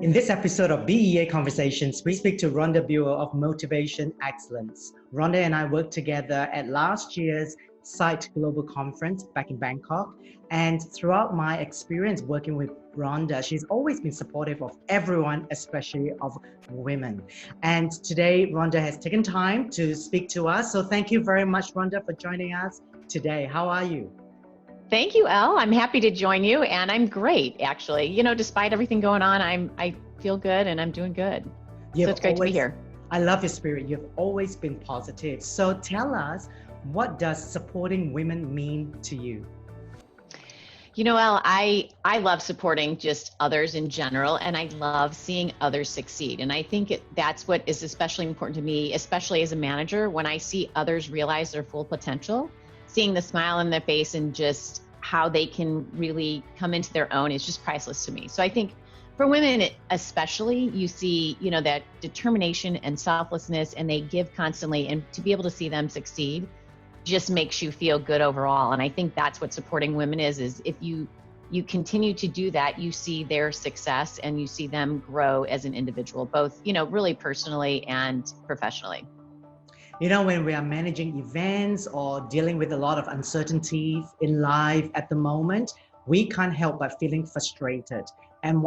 In this episode of BEA Conversations, we speak to Rhonda Brewer of Motivation Excellence. Rhonda and I worked together at last year's Site Global Conference back in Bangkok. And throughout my experience working with Rhonda, she's always been supportive of everyone, especially of women. And today, Rhonda has taken time to speak to us. So thank you very much, Rhonda, for joining us today. How are you? Thank you, Elle. I'm happy to join you, and I'm great, actually. You know, despite everything going on, I feel good and I'm doing good. So it's great to be here. I love your spirit. You've always been positive. So tell us, what does supporting women mean to you? You know, Elle, I love supporting just others in general, and I love seeing others succeed. And I think that's what is especially important to me, especially as a manager, when I see others realize their full potential. Seeing the smile on their face and just how they can really come into their own is just priceless to me. So I think for women especially, you see, you know, that determination and selflessness, and they give constantly, and to be able to see them succeed just makes you feel good overall. And I think that's what supporting women is if you continue to do that, you see their success and you see them grow as an individual, both, you know, really personally and professionally. You know, when we are managing events or dealing with a lot of uncertainty in life at the moment, we can't help but feeling frustrated. And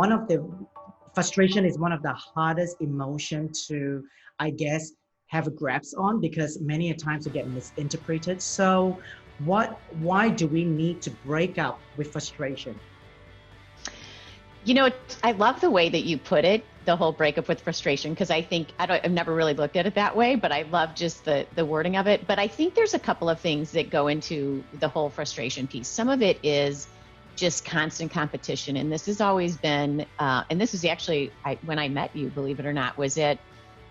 frustration is one of the hardest emotions to, I guess, have a grasp on, because many a times it gets misinterpreted. So why do we need to break up with frustration? You know, I love the way that you put it, the whole breakup with frustration, because I think, I've never really looked at it that way, but I love just the wording of it. But I think there's a couple of things that go into the whole frustration piece. Some of it is just constant competition. And this has always been, and this is actually, when I met you, believe it or not, was at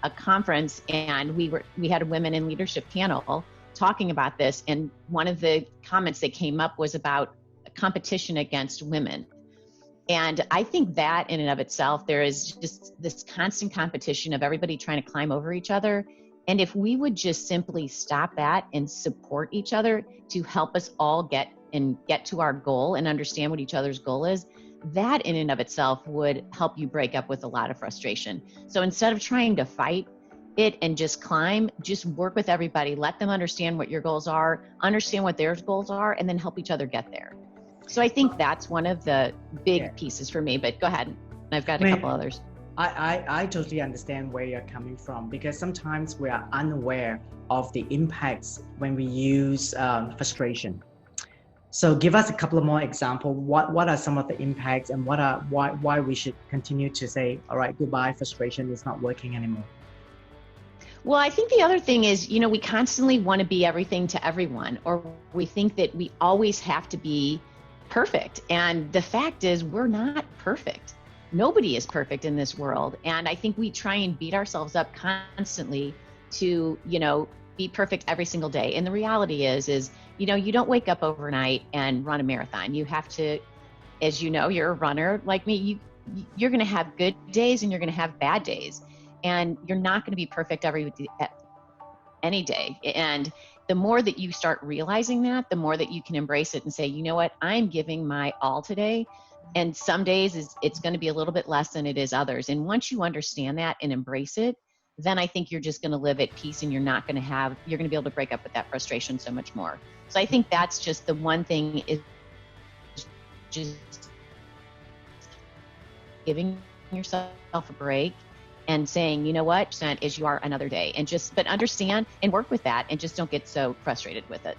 a conference, and we had a women in leadership panel talking about this. And one of the comments that came up was about competition against women. And I think that in and of itself, there is just this constant competition of everybody trying to climb over each other. And if we would just simply stop that and support each other to help us all get to our goal and understand what each other's goal is, that in and of itself would help you break up with a lot of frustration. So instead of trying to fight it and just climb, just work with everybody, let them understand what your goals are, understand what their goals are, and then help each other get there. So I think that's one of the big pieces for me, but go ahead. I've got a couple others. I totally understand where you're coming from, because sometimes we are unaware of the impacts when we use frustration. So give us a couple of more examples. What are some of the impacts, and why we should continue to say, all right, goodbye, frustration is not working anymore? Well, I think the other thing is, you know, we constantly want to be everything to everyone, or we think that we always have to be perfect. And the fact is, we're not perfect. Nobody is perfect in this world. And I think we try and beat ourselves up constantly to, you know, be perfect every single day. And the reality is, you know, you don't wake up overnight and run a marathon. You have to, as you know, you're a runner like me, you're going to have good days and you're going to have bad days. And you're not going to be perfect any day. And the more that you start realizing that, the more that you can embrace it and say, you know what, I'm giving my all today. And some days it's going to be a little bit less than it is others. And once you understand that and embrace it, then I think you're just going to live at peace, and you're going to be able to break up with that frustration so much more. So I think that's just the one thing, is just giving yourself a break and saying, you know what, is you are another day, and but understand and work with that, and just don't get so frustrated with it.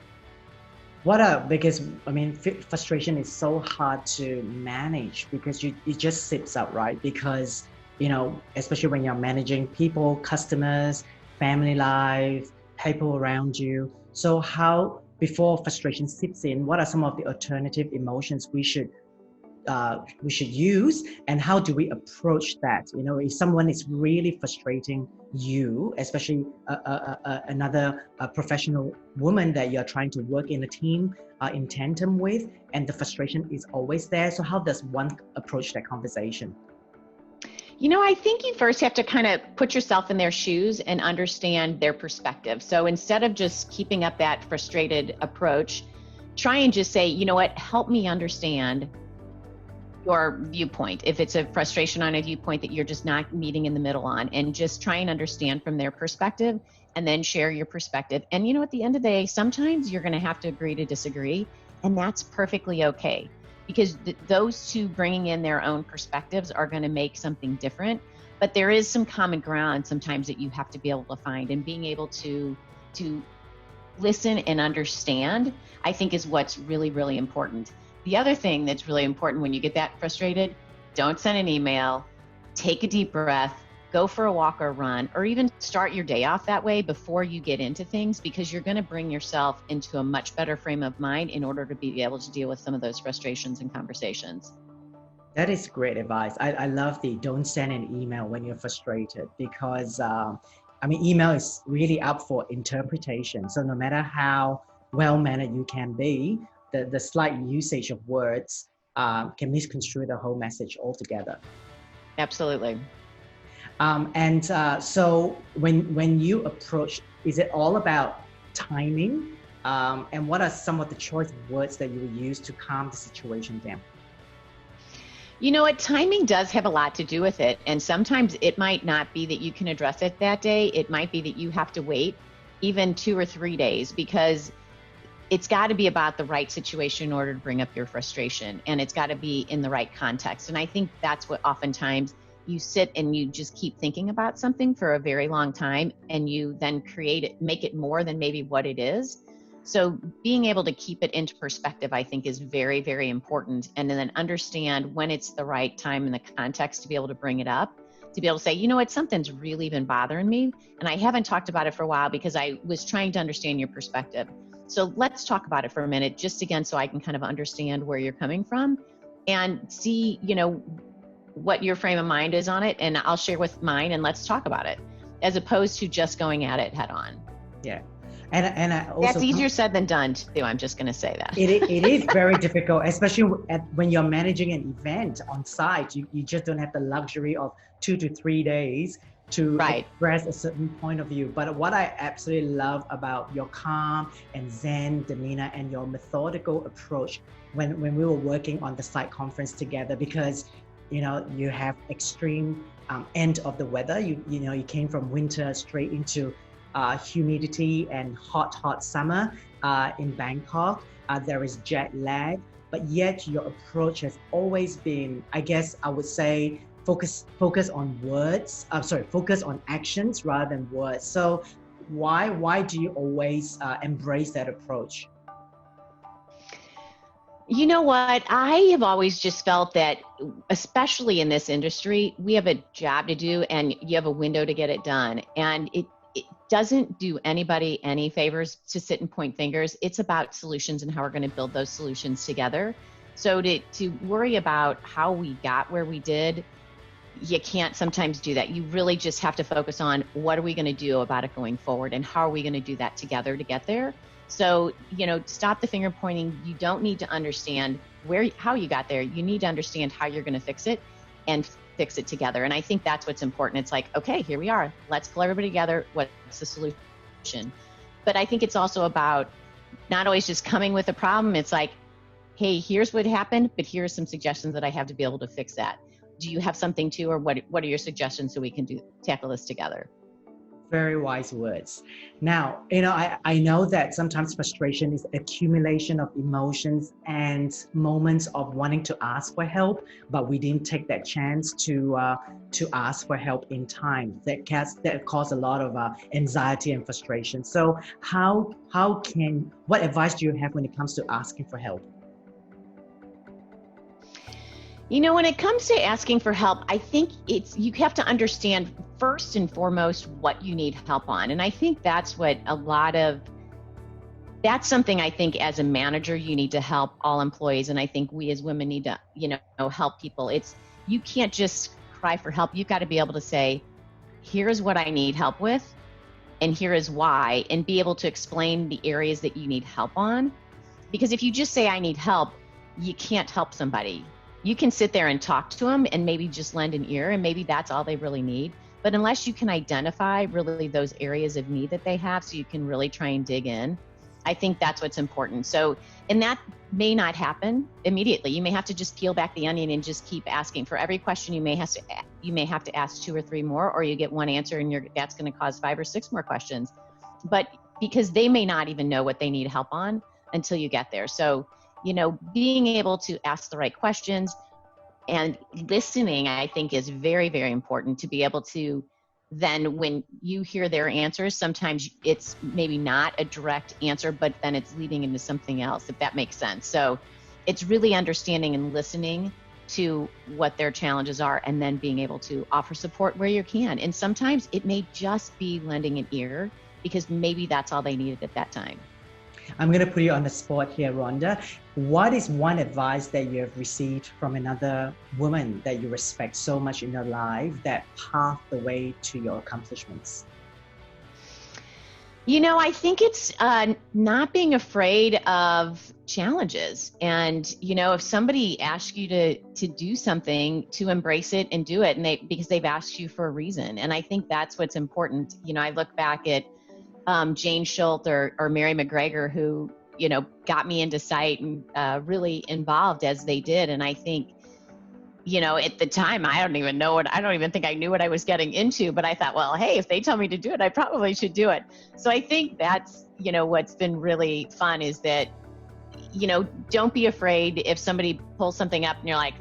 Because I mean, frustration is so hard to manage, because it just sits out, right? Because, you know, especially when you're managing people, customers, family life, people around you. So how, before frustration sits in, what are some of the alternative emotions we should use, and how do we approach that? You know, if someone is really frustrating you, especially another professional woman that you're trying to work in a team in tandem with, and the frustration is always there. So how does one approach that conversation? You know, I think you first have to kind of put yourself in their shoes and understand their perspective. So instead of just keeping up that frustrated approach, try and just say, you know what, help me understand your viewpoint. If it's a frustration on a viewpoint that you're just not meeting in the middle on, and just try and understand from their perspective, and then share your perspective. And at the end of the day, sometimes you're going to have to agree to disagree, and that's perfectly okay, because those two bringing in their own perspectives are going to make something different. But there is some common ground sometimes that you have to be able to find, and being able to listen and understand, I think, is what's really, really important. The other thing that's really important when you get that frustrated, don't send an email, take a deep breath, go for a walk or run, or even start your day off that way before you get into things, because you're going to bring yourself into a much better frame of mind in order to be able to deal with some of those frustrations and conversations. That is great advice. I love the don't send an email when you're frustrated, because email is really up for interpretation. So no matter how well-mannered you can be, the slight usage of words can misconstrue the whole message altogether. Absolutely. So when you approach, is it all about timing? And what are some of the choice of words that you will use to calm the situation down? You know what? Timing does have a lot to do with it. And sometimes it might not be that you can address it that day. It might be that you have to wait even 2 or 3 days, because it's got to be about the right situation in order to bring up your frustration. And it's got to be in the right context. And I think that's what oftentimes you sit and you just keep thinking about something for a very long time, and you then make it more than maybe what it is. So being able to keep it into perspective, I think, is very, very important. And then understand when it's the right time in the context to be able to bring it up, to be able to say, you know what, something's really been bothering me, and I haven't talked about it for a while because I was trying to understand your perspective. So let's talk about it for a minute, just again, so I can kind of understand where you're coming from and see, what your frame of mind is on it. And I'll share with mine, and let's talk about it, as opposed to just going at it head on. Yeah. And I also, that's easier said than done too. I'm just going to say that. It is very difficult, especially when you're managing an event on site. You just don't have the luxury of 2 to 3 days to express a certain point of view. But what I absolutely love about your calm and zen demeanor and your methodical approach when we were working on the site conference together, because you have extreme end of the weather. You came from winter straight into humidity and hot summer in Bangkok. There is jet lag, but yet your approach has always been, I guess I would say, focus on focus on actions rather than words. So why do you always embrace that approach? You know what? I have always just felt that, especially in this industry, we have a job to do, and you have a window to get it done. And it doesn't do anybody any favors to sit and point fingers. It's about solutions and how we're going to build those solutions together. So to worry about how we got where we did, you can't sometimes do that. You really just have to focus on what are we going to do about it going forward, and how are we going to do that together to get there. So, stop the finger pointing. You don't need to understand how you got there. You need to understand how you're going to fix it, and fix it together. And I think that's what's important. It's like, okay, here we are. Let's pull everybody together. What's the solution? But I think it's also about not always just coming with a problem. It's like, hey, here's what happened, but here are some suggestions that I have to be able to fix that. Do you have something too, or what are your suggestions so we can tackle this together? Very wise words. Now, I know that sometimes frustration is accumulation of emotions and moments of wanting to ask for help, but we didn't take that chance to ask for help in time. That caused a lot of anxiety and frustration. So what advice do you have when it comes to asking for help? When it comes to asking for help, I think you have to understand first and foremost what you need help on. And I think that's something I think as a manager, you need to help all employees. And I think we as women need to, help people. You can't just cry for help. You've got to be able to say, here's what I need help with, and here is why, and be able to explain the areas that you need help on. Because if you just say, I need help, you can't help somebody. You can sit there and talk to them and maybe just lend an ear, and maybe that's all they really need. But unless you can identify really those areas of need that they have, so you can really try and dig in, I think that's what's important. So, and that may not happen immediately. You may have to just peel back the onion and just keep asking. For every question, you may have to ask 2 or 3 more, or you get one answer and that's going to cause 5 or 6 more questions. But because they may not even know what they need help on until you get there. So, being able to ask the right questions and listening, I think, is very, very important to be able to then, when you hear their answers, sometimes it's maybe not a direct answer, but then it's leading into something else, if that makes sense. So it's really understanding and listening to what their challenges are, and then being able to offer support where you can. And sometimes it may just be lending an ear, because maybe that's all they needed at that time. I'm going to put you on the spot here, Rhonda. What is one advice that you have received from another woman that you respect so much in your life that paved the way to your accomplishments? I think it's not being afraid of challenges. And, if somebody asks you to do something, to embrace it and do it, and because they've asked you for a reason. And I think that's what's important. I look back at Jane Schultz or Mary McGregor, who, got me into sight and really involved as they did. And I think, at the time, I don't even think I knew what I was getting into, but I thought, well, hey, if they tell me to do it, I probably should do it. So I think that's, what's been really fun is that, don't be afraid if somebody pulls something up and you're like,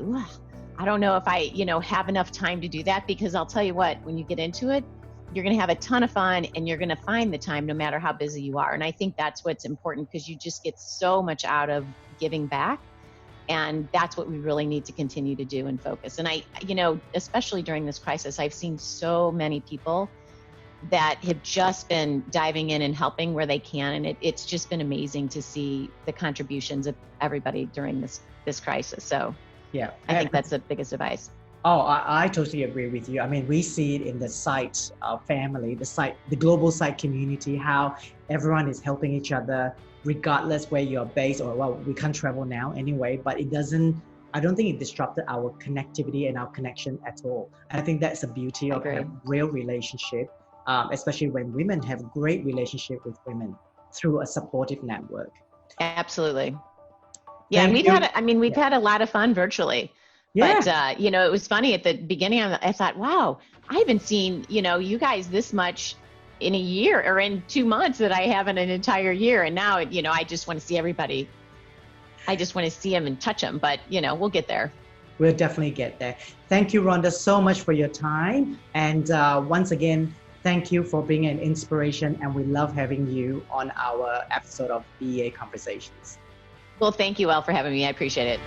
I don't know if I, have enough time to do that, because I'll tell you what, when you get into it, you're going to have a ton of fun, and you're going to find the time no matter how busy you are. And I think that's what's important, because you just get so much out of giving back. And that's what we really need to continue to do and focus. And I, especially during this crisis, I've seen so many people that have just been diving in and helping where they can. And it's just been amazing to see the contributions of everybody during this crisis. So yeah, I think that's the biggest advice. Oh, I totally agree with you. I mean, we see it in the site family, the global site community, how everyone is helping each other, regardless where you're based, or well, we can't travel now anyway, but I don't think it disrupted our connectivity and our connection at all. And I think that's the beauty of a real relationship, especially when women have great relationship with women through a supportive network. Absolutely. Yeah, and we've had a lot of fun virtually. Yeah. But, it was funny at the beginning, I thought, wow, I haven't seen, you guys this much in a year or in 2 months that I have in an entire year. And now, I just want to see everybody. I just want to see them and touch them, but, we'll get there. We'll definitely get there. Thank you, Rhonda, so much for your time. And once again, thank you for being an inspiration. And we love having you on our episode of BEA Conversations. Well, thank you, Elle, for having me. I appreciate it.